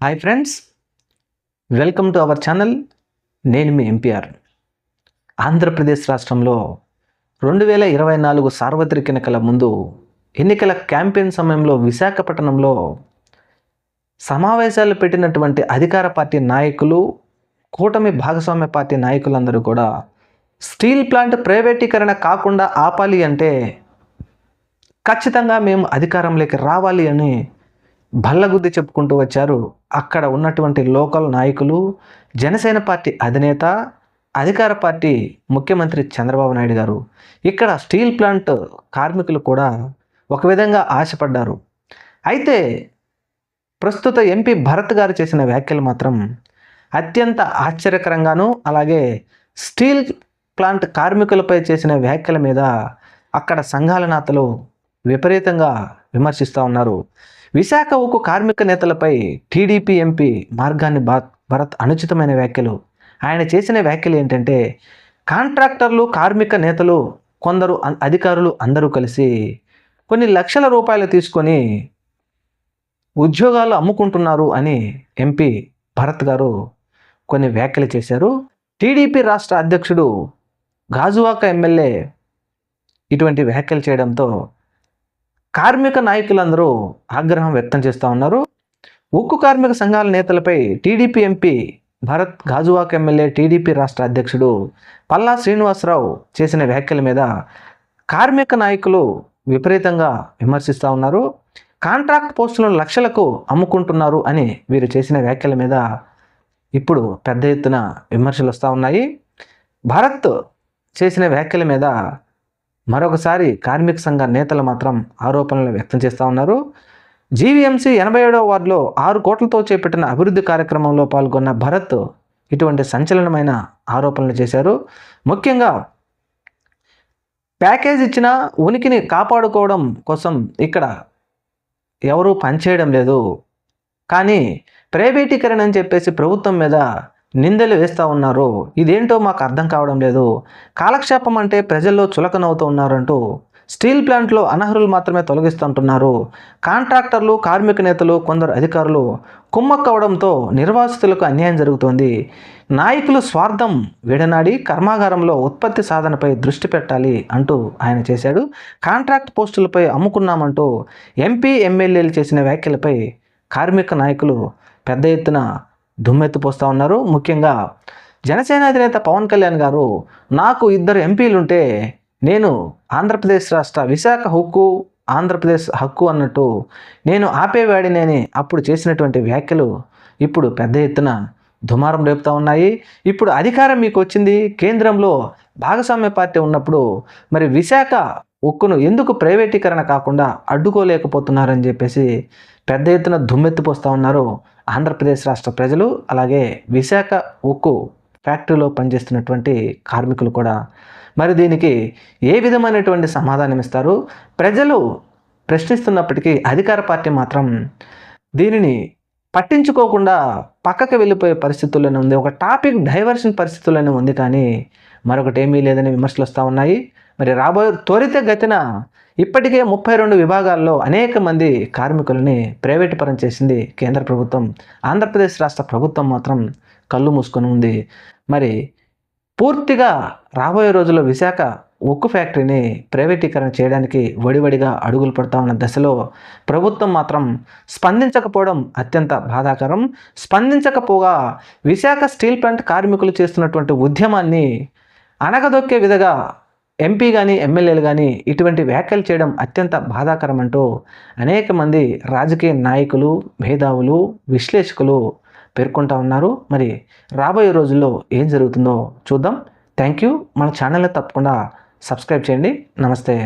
Hi friends, welcome to our channel. నేను మీ MPR. Andhra Pradesh రాష్ట్రంలో 2024 సార్వత్రిక ఎన్నికల ముందు ఎన్నికల క్యాంపెయిన్ సమయంలో విశాఖపట్నంలో సమావేశాలు పెట్టినటువంటి అధికార పార్టీ నాయకులు, కూటమి భాగస్వామ్య పార్టీ నాయకులందరూ కూడా స్టీల్ ప్లాంట్ ప్రైవేటీకరణ కాకుండా ఆపాలి అంటే ఖచ్చితంగా మేము అధికారంలోకి రావాలి అని బల్లగుద్ది చెప్పుకుంటూ వచ్చారు. అక్కడ ఉన్నటువంటి లోకల్ నాయకులు, జనసేన పార్టీ అధినేత, అధికార పార్టీ ముఖ్యమంత్రి చంద్రబాబు నాయుడు గారు. ఇక్కడ స్టీల్ ప్లాంట్ కార్మికులు కూడా ఒక విధంగా ఆశపడ్డారు. అయితే ప్రస్తుత ఎంపీ భరత్ గారు చేసిన వ్యాఖ్యలు మాత్రం అత్యంత ఆశ్చర్యకరంగాను, అలాగే స్టీల్ ప్లాంట్ కార్మికులపై చేసిన వ్యాఖ్యల మీద అక్కడ సంఘాల నేతలు విపరీతంగా విమర్శిస్తూ ఉన్నారు. విశాఖ ఉక్కు కార్మిక నేతలపై టీడీపీ ఎంపీ మార్గాన్ని భరత్ అనుచితమైన వ్యాఖ్యలు. ఆయన చేసిన వ్యాఖ్యలు ఏంటంటే, కాంట్రాక్టర్లు, కార్మిక నేతలు, కొందరు అధికారులు అందరూ కలిసి కొన్ని లక్షల రూపాయలు తీసుకొని ఉద్యోగాలు అమ్ముకుంటున్నారు అని ఎంపీ భరత్ గారు కొన్ని వ్యాఖ్యలు చేశారు. టీడీపీ రాష్ట్ర అధ్యక్షుడు గాజువాక ఎమ్మెల్యే ఇటువంటి వ్యాఖ్యలు చేయడంతో కార్మిక నాయకులందరూ ఆగ్రహం వ్యక్తం చేస్తూ ఉన్నారు. ఉక్కు కార్మిక సంఘాల నేతలపై TDP MP Bharat, Gajuwaka MLA, TDP రాష్ట్ర అధ్యక్షుడు పల్లా శ్రీనివాసరావు చేసిన వ్యాఖ్యల మీద కార్మిక నాయకులు విపరీతంగా విమర్శిస్తూ ఉన్నారు. కాంట్రాక్ట్ పోస్టులను లక్షలకు అమ్ముకుంటున్నారు అని వీరు చేసిన వ్యాఖ్యల మీద ఇప్పుడు పెద్ద ఎత్తున విమర్శలు వస్తూ ఉన్నాయి. భరత్ చేసిన వ్యాఖ్యల మీద మరొకసారి కార్మిక సంఘ నేతలు మాత్రం ఆరోపణలు వ్యక్తం చేస్తూ ఉన్నారు. జీవీఎంసీ 87వ వార్డులో 6 కోట్లతో చేపట్టిన అభివృద్ధి కార్యక్రమంలో పాల్గొన్న భరత్ ఇటువంటి సంచలనమైన ఆరోపణలు చేశారు. ముఖ్యంగా ప్యాకేజ్ ఇచ్చిన ఉనికిని కాపాడుకోవడం కోసం ఇక్కడ ఎవరూ పనిచేయడం లేదు, కానీ ప్రైవేటీకరణ అని చెప్పేసి ప్రభుత్వం మీద నిందలు వేస్తూ ఉన్నారు. ఇదేంటో మాకు అర్థం కావడం లేదు. కాలక్షేపం అంటే ప్రజల్లో చులకనవుతూ ఉన్నారంటూ స్టీల్ ప్లాంట్లో అనర్హులు మాత్రమే తొలగిస్తుంటున్నారు. కాంట్రాక్టర్లు, కార్మిక నేతలు, కొందరు అధికారులు కుమ్మక్కవడంతో నిర్వాసితులకు అన్యాయం జరుగుతోంది. నాయకులు స్వార్థం విడనాడి కర్మాగారంలో ఉత్పత్తి సాధనపై దృష్టి పెట్టాలి అంటూ ఆయన చేశాడు. కాంట్రాక్ట్ పోస్టులపై అమ్ముకున్నామంటూ ఎంపీ, ఎమ్మెల్యేలు చేసిన వ్యాఖ్యలపై కార్మిక నాయకులు పెద్ద ఎత్తున దుమ్మెత్తిపోస్తూ ఉన్నారు. ముఖ్యంగా జనసేన అధినేత పవన్ కళ్యాణ్ గారు, నాకు 2 ఎంపీలుంటే నేను ఆంధ్రప్రదేశ్ రాష్ట్ర విశాఖ హక్కు, ఆంధ్రప్రదేశ్ హక్కు అన్నట్టు నేను ఆపేవాడిని అని అప్పుడు చేసినటువంటి వ్యాఖ్యలు ఇప్పుడు పెద్ద ఎత్తున దుమారం రేపుతూ ఉన్నాయి. ఇప్పుడు అధికారం మీకు వచ్చింది, కేంద్రంలో భాగస్వామ్య పార్టీ ఉన్నప్పుడు మరి విశాఖ ఉక్కును ఎందుకు ప్రైవేటీకరణ కాకుండా అడ్డుకోలేకపోతున్నారని చెప్పేసి పెద్ద ఎత్తున దుమ్మెత్తిపోస్తూ ఉన్నారు ఆంధ్రప్రదేశ్ రాష్ట్ర ప్రజలు, అలాగే విశాఖ ఉక్కు ఫ్యాక్టరీలో పనిచేస్తున్నటువంటి కార్మికులు కూడా. మరి దీనికి ఏ విధమైనటువంటి సమాధానం ఇస్తారు? ప్రజలు ప్రశ్నిస్తున్నప్పటికీ అధికార పార్టీ మాత్రం దీనిని పట్టించుకోకుండా పక్కకు వెళ్ళిపోయే పరిస్థితుల్లోనే ఉంది. ఒక టాపిక్ డైవర్షన్ పరిస్థితుల్లోనే ఉంది, కానీ మరొకటి ఏమీ లేదని విమర్శలు వస్తూ ఉన్నాయి. మరి రాబోయే త్వరితగతిన ఇప్పటికే 32 విభాగాల్లో అనేక మంది కార్మికులని ప్రైవేటు పరం చేసింది కేంద్ర ప్రభుత్వం. ఆంధ్రప్రదేశ్ రాష్ట్ర ప్రభుత్వం మాత్రం కళ్ళు మూసుకొని ఉంది. మరి పూర్తిగా రాబోయే రోజుల్లో విశాఖ ఉక్కు ఫ్యాక్టరీని ప్రైవేటీకరణ చేయడానికి వడివడిగా అడుగులు పడుతూ ఉన్న దశలో ప్రభుత్వం మాత్రం స్పందించకపోవడం అత్యంత బాధాకరం. స్పందించకపోగా విశాఖ స్టీల్ ప్లాంట్ కార్మికులు చేస్తున్నటువంటి ఉద్యమాన్ని అణగదొక్కే విధంగా ఎంపీ కానీ, ఎమ్మెల్యేలు కానీ ఇటువంటి వ్యాఖ్యలు చేయడం అత్యంత బాధాకరం అంటూ అనేక మంది రాజకీయ నాయకులు, మేధావులు, విశ్లేషకులు పేర్కొంటూ ఉన్నారు. మరి రాబోయే రోజుల్లో ఏం జరుగుతుందో చూద్దాం. Thank you. మన ఛానల్ని తప్పకుండా సబ్స్క్రైబ్ చేయండి. నమస్తే.